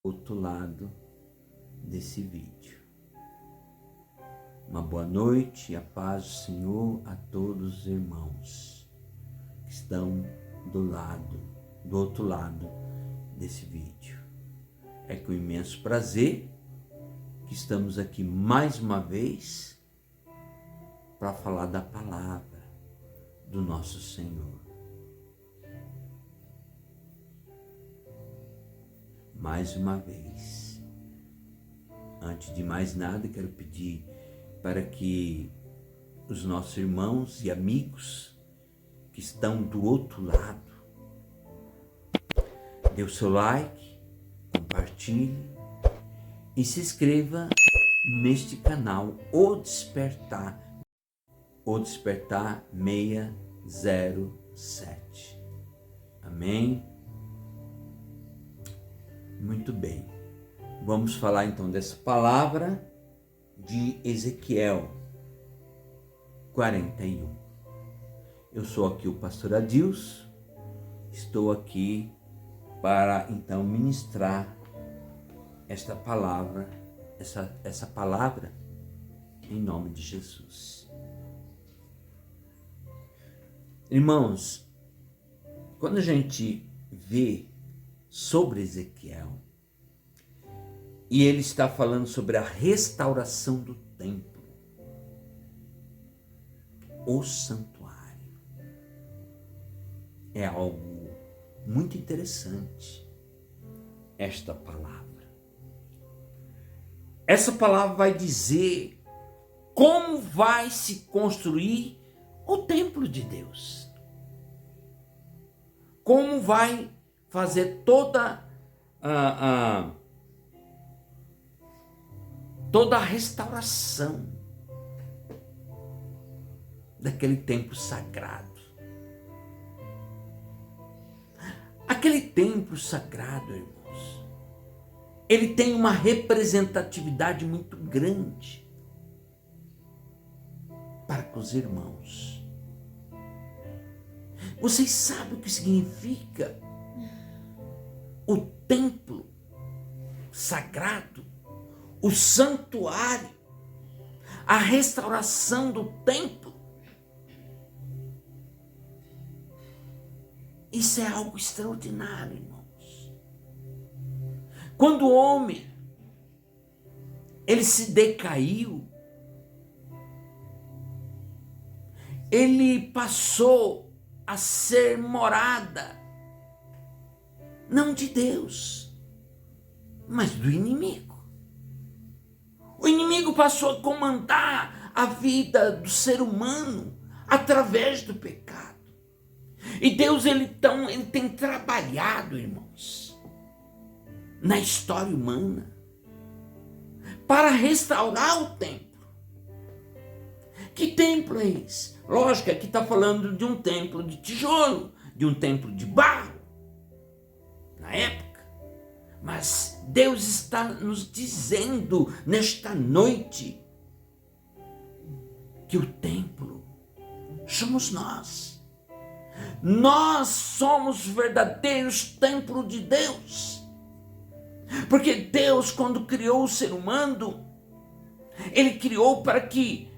outro lado desse vídeo. Uma boa noite e a paz do Senhor a todos os irmãos que estão do outro lado desse vídeo. É com imenso prazer que estamos aqui mais uma vez para falar da palavra do nosso Senhor. Mais uma vez, antes de mais nada, quero pedir para que os nossos irmãos e amigos que estão do outro lado, dê o seu like, compartilhe e se inscreva neste canal, O Despertar 607. Amém? Muito bem. Vamos falar então dessa palavra de Ezequiel 41. Eu sou aqui o pastor Adilson, estou aqui para então ministrar esta palavra, essa palavra em nome de Jesus. Irmãos, quando a gente vê sobre Ezequiel, e ele está falando sobre a restauração do templo, o santuário, é algo muito interessante esta palavra. Essa palavra vai dizer como vai se construir o templo de Deus. Como vai fazer toda a restauração daquele templo sagrado. Aquele templo sagrado, irmãos, ele tem uma representatividade muito grande para com os irmãos. Vocês sabem o que significa o templo sagrado, o santuário, a restauração do templo? Isso é algo extraordinário, irmãos. Quando o homem, ele se decaiu, ele passou a ser morada, não de Deus, mas do inimigo. O inimigo passou a comandar a vida do ser humano através do pecado. E Deus, ele tem trabalhado, irmãos, na história humana para restaurar o templo. Que templo é esse? Lógico, aqui está falando de um templo de tijolo, de um templo de barro, na época. Mas Deus está nos dizendo nesta noite que o templo somos nós. Nós somos verdadeiros templos de Deus. Porque Deus, quando criou o ser humano, ele criou para que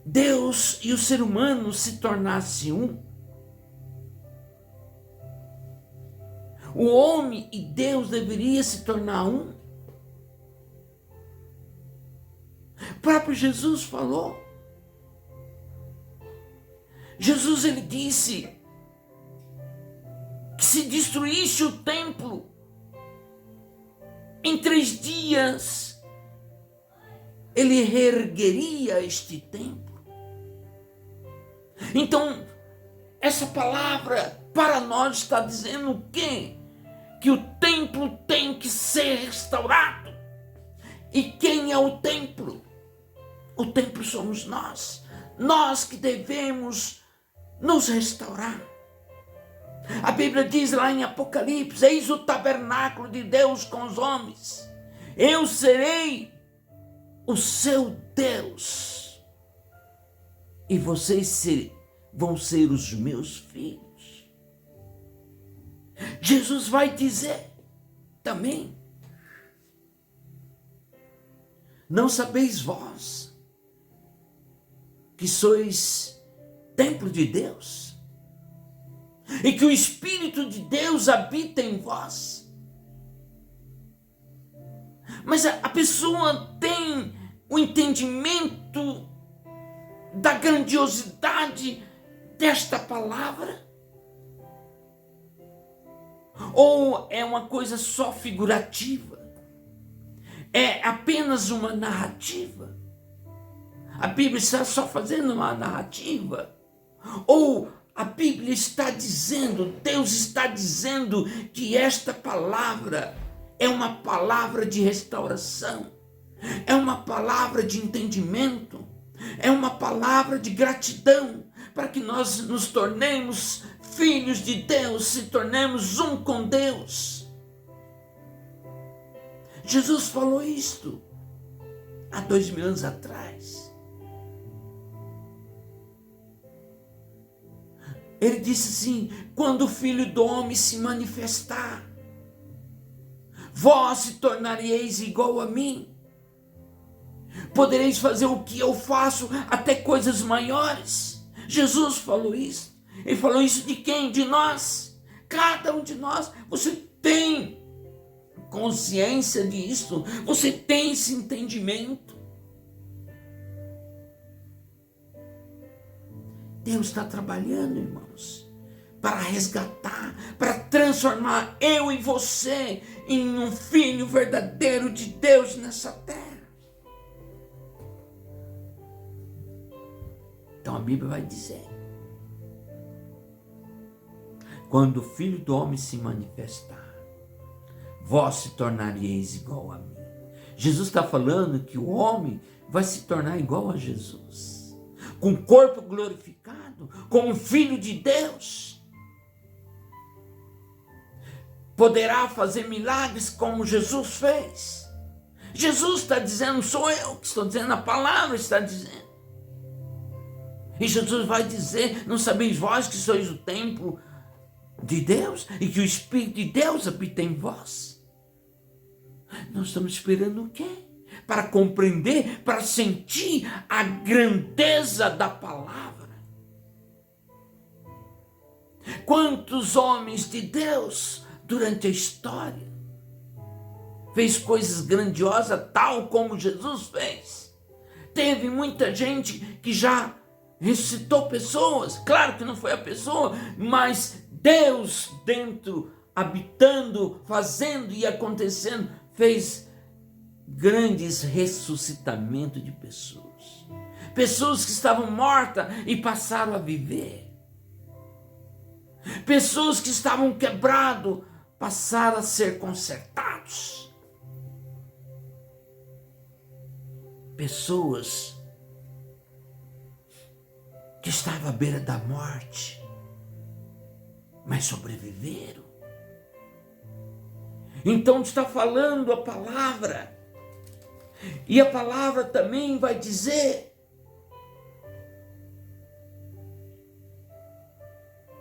Deus e o ser humano se tornassem um. O homem e Deus deveria se tornar um. O próprio Jesus falou. Jesus, ele disse que se destruísse o templo, em 3 dias ele reergueria este templo. Então, essa palavra para nós está dizendo o quê? Que o templo tem que ser restaurado. E quem é o templo? O templo somos nós. Nós que devemos nos restaurar. A Bíblia diz lá em Apocalipse: eis o tabernáculo de Deus com os homens. Eu serei o seu Deus. E vocês vão ser os meus filhos. Jesus vai dizer também. Não sabeis vós que sois templo de Deus e que o Espírito de Deus habita em vós? Mas a pessoa tem o entendimento da grandiosidade desta palavra? Ou é uma coisa só figurativa? É apenas uma narrativa? A Bíblia está só fazendo uma narrativa? Ou a Bíblia está dizendo, Deus está dizendo que esta palavra é uma palavra de restauração, é uma palavra de entendimento, é uma palavra de gratidão, para que nós nos tornemos filhos de Deus, se tornemos um com Deus. Jesus falou isto há 2000 anos atrás. Ele disse assim: quando o Filho do Homem se manifestar, vós se tornareis igual a mim. Podereis fazer o que eu faço, até coisas maiores. Jesus falou isso. Ele falou isso de quem? De nós. Cada um de nós. Você tem consciência disso? Você tem esse entendimento? Deus está trabalhando, irmãos, para resgatar, para transformar eu e você em um filho verdadeiro de Deus nessa terra. Então a Bíblia vai dizer: quando o Filho do Homem se manifestar, vós se tornareis igual a mim. Jesus está falando que o homem vai se tornar igual a Jesus, com o corpo glorificado, como um filho de Deus. Poderá fazer milagres como Jesus fez. Jesus está dizendo, sou eu que estou dizendo, a palavra está dizendo. E Jesus vai dizer: não sabeis vós que sois o templo de Deus e que o Espírito de Deus habita em vós? Nós estamos esperando o quê? Para compreender, para sentir a grandeza da palavra. Quantos homens de Deus durante a história fez coisas grandiosas, tal como Jesus fez? Teve muita gente que já ressuscitou pessoas. Claro que não foi a pessoa, mas Deus dentro, habitando, fazendo e acontecendo, fez grandes ressuscitamentos de pessoas. Pessoas que estavam mortas e passaram a viver. Pessoas que estavam quebradas passaram a ser consertados. Pessoas que estavam à beira da morte, mas sobreviveram. Então está falando a palavra, e a palavra também vai dizer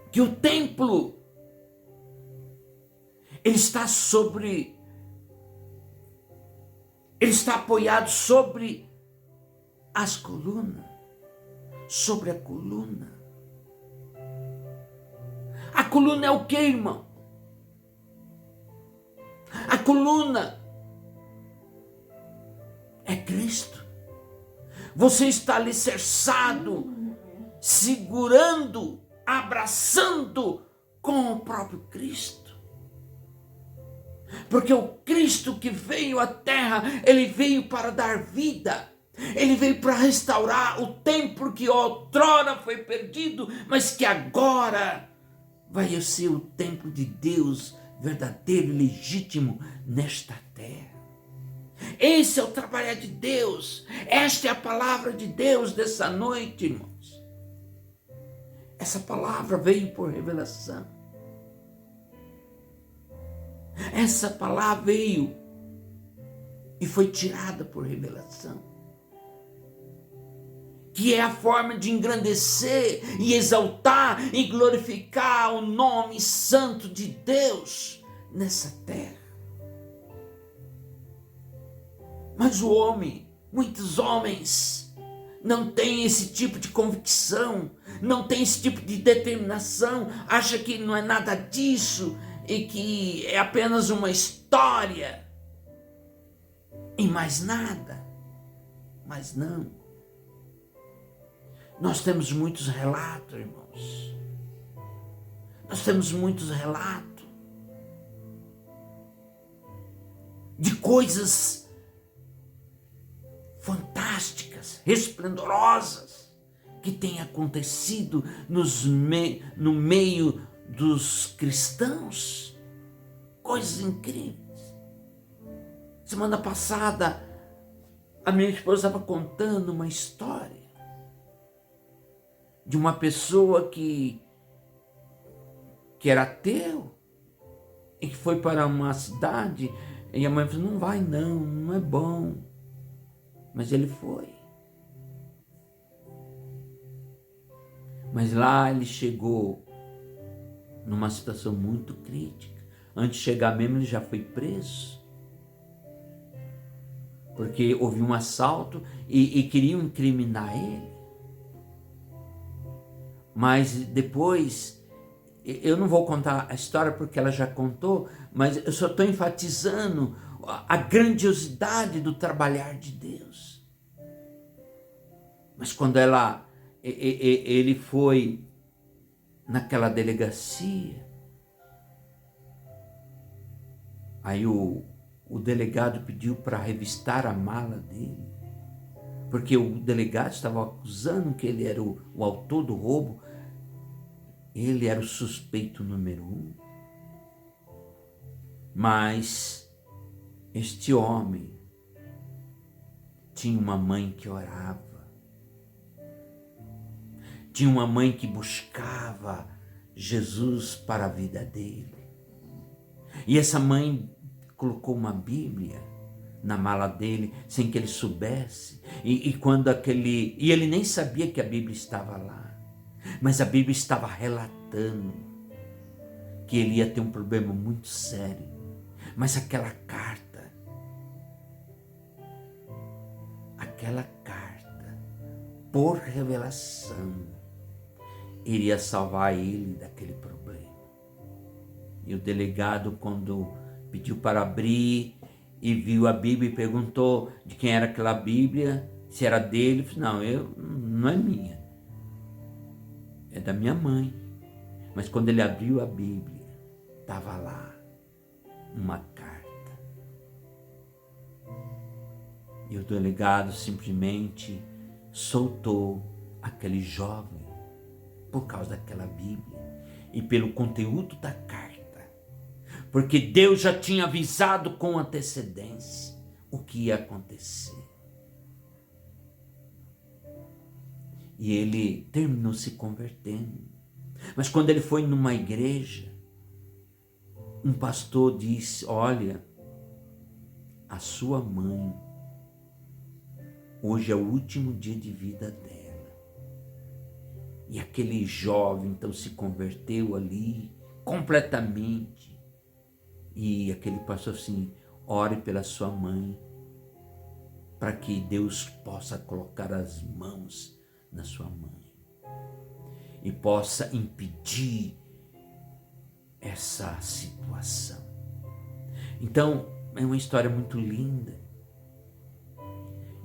que o templo, ele está apoiado sobre as colunas. Sobre a coluna. A coluna é o que, irmão? A coluna é Cristo. Você está alicerçado, segurando, abraçando com o próprio Cristo. Porque o Cristo que veio à terra, ele veio para dar vida. Ele veio para restaurar o templo que outrora foi perdido, mas que agora vai ser o templo de Deus verdadeiro e legítimo nesta terra. Esse é o trabalho de Deus. Esta é a palavra de Deus dessa noite, irmãos. Essa palavra veio por revelação. Essa palavra veio e foi tirada por revelação, que é a forma de engrandecer e exaltar e glorificar o nome santo de Deus nessa terra. Mas o homem, muitos homens, não têm esse tipo de convicção, não tem esse tipo de determinação, acha que não é nada disso e que é apenas uma história e mais nada. Mas não. Nós temos muitos relatos, irmãos. Nós temos muitos relatos de coisas fantásticas, resplendorosas, que têm acontecido no meio dos cristãos. Coisas incríveis. Semana passada, a minha esposa estava contando uma história de uma pessoa que era ateu e que foi para uma cidade e a mãe falou, não vai não, não é bom. Mas ele foi. Mas lá ele chegou numa situação muito crítica. Antes de chegar mesmo ele já foi preso. Porque houve um assalto e queriam incriminar ele. Mas depois, eu não vou contar a história porque ela já contou, mas eu só estou enfatizando a grandiosidade do trabalhar de Deus. Mas quando ele foi naquela delegacia, aí o delegado pediu para revistar a mala dele, porque o delegado estava acusando que ele era o autor do roubo, ele era o suspeito número 1. Mas este homem tinha uma mãe que orava, tinha uma mãe que buscava Jesus para a vida dele. E essa mãe colocou uma Bíblia na mala dele, sem que ele soubesse. E ele nem sabia que a Bíblia estava lá. Mas a Bíblia estava relatando que ele ia ter um problema muito sério. Mas aquela carta, por revelação, iria salvar ele daquele problema. E o delegado, quando pediu para abrir e viu a Bíblia e perguntou de quem era aquela Bíblia, se era dele, ele falou, não é minha, é da minha mãe. Mas quando ele abriu a Bíblia, estava lá uma carta. E o delegado simplesmente soltou aquele jovem por causa daquela Bíblia e pelo conteúdo da carta. Porque Deus já tinha avisado com antecedência o que ia acontecer. E ele terminou se convertendo. Mas quando ele foi numa igreja, um pastor disse, olha, a sua mãe, hoje é o último dia de vida dela. E aquele jovem então se converteu ali completamente. E aquele pastor assim, ore pela sua mãe, para que Deus possa colocar as mãos na sua mãe e possa impedir essa situação. Então, é uma história muito linda.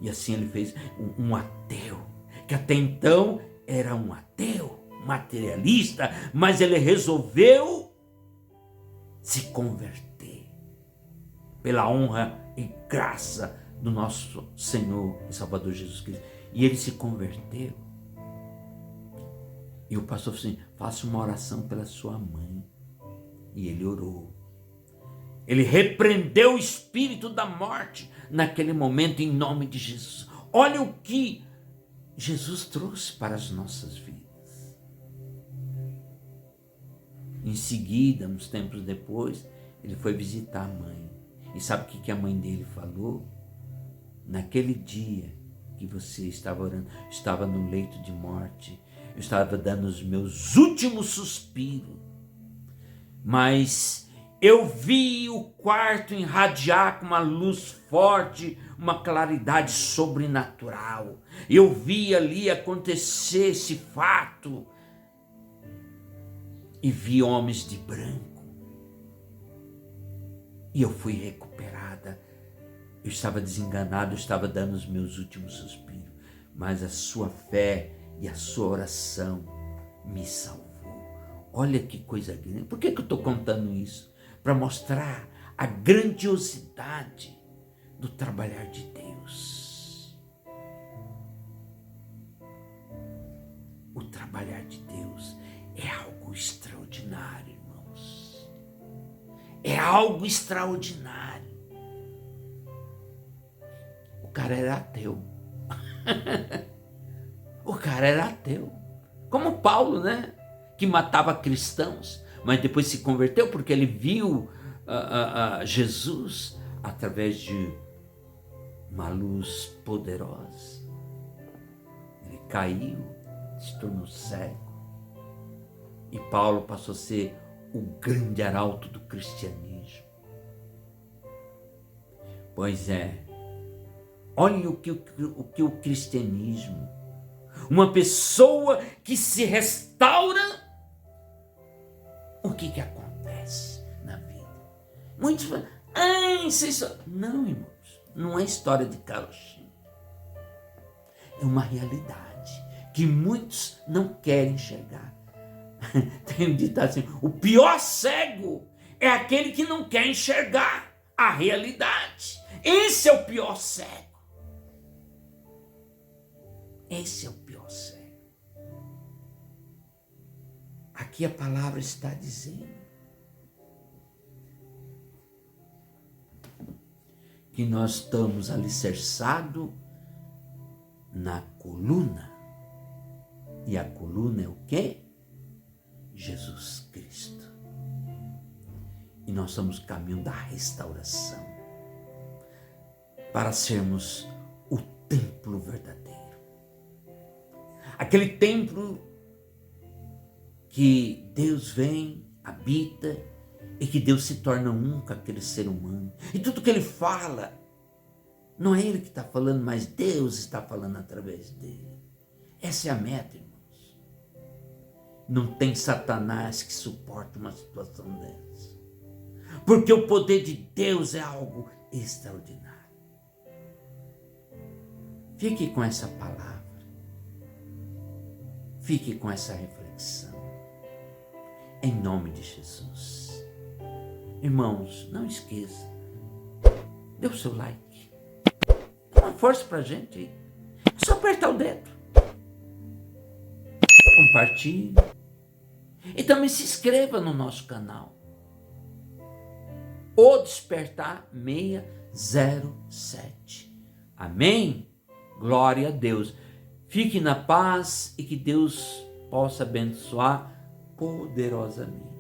E assim ele fez um ateu, que até então era um ateu, materialista, mas ele resolveu se converter pela honra e graça do nosso Senhor e Salvador Jesus Cristo. E ele se converteu. E o pastor falou assim, faça uma oração pela sua mãe. E ele orou. Ele repreendeu o espírito da morte naquele momento em nome de Jesus. Olha o que Jesus trouxe para as nossas vidas. Em seguida, uns tempos depois, ele foi visitar a mãe. E sabe o que a mãe dele falou? Naquele dia que você estava orando, estava no leito de morte, eu estava dando os meus últimos suspiros, mas Eu vi o quarto irradiar com uma luz forte, uma claridade sobrenatural. Eu vi ali acontecer esse fato. E vi homens de branco. E eu fui recuperada. Eu estava desenganado, eu estava dando os meus últimos suspiros. Mas a sua fé e a sua oração me salvou. Olha que coisa grande. Por que eu estou contando isso? Para mostrar a grandiosidade do trabalhar de Deus. O trabalhar de Deus é algo extraordinário, irmãos. É algo extraordinário. O cara era ateu. O cara era ateu. Como Paulo, né? Que matava cristãos, mas depois se converteu porque ele viu Jesus através de uma luz poderosa. Ele caiu, se tornou cego. E Paulo passou a ser o grande arauto do cristianismo. Pois é, olha o que o cristianismo, uma pessoa que se restaura, o que acontece na vida? Muitos falam, não, irmãos, não é história de carochinha. É uma realidade que muitos não querem enxergar. Tem um ditado assim, o pior cego é aquele que não quer enxergar a realidade. Esse é o pior cego. Esse é o pior cego. Aqui a palavra está dizendo que nós estamos alicerçados na coluna. E a coluna é o quê? Jesus Cristo. E nós estamos caminho da restauração para sermos o templo verdadeiro. Aquele templo que Deus vem, habita, e que Deus se torna um com aquele ser humano. E tudo que ele fala, não é ele que está falando, mas Deus está falando através dele. Essa é a meta, irmãos. Não tem Satanás que suporte uma situação dessa. Porque o poder de Deus é algo extraordinário. Fique com essa palavra. Fique com essa reflexão. Em nome de Jesus. Irmãos, não esqueça. Dê o seu like. Dá uma força pra gente. É só apertar o dedo. Compartilhe. E também se inscreva no nosso canal. O Despertar 607. Amém? Glória a Deus. Fique na paz e que Deus possa abençoar poderosamente.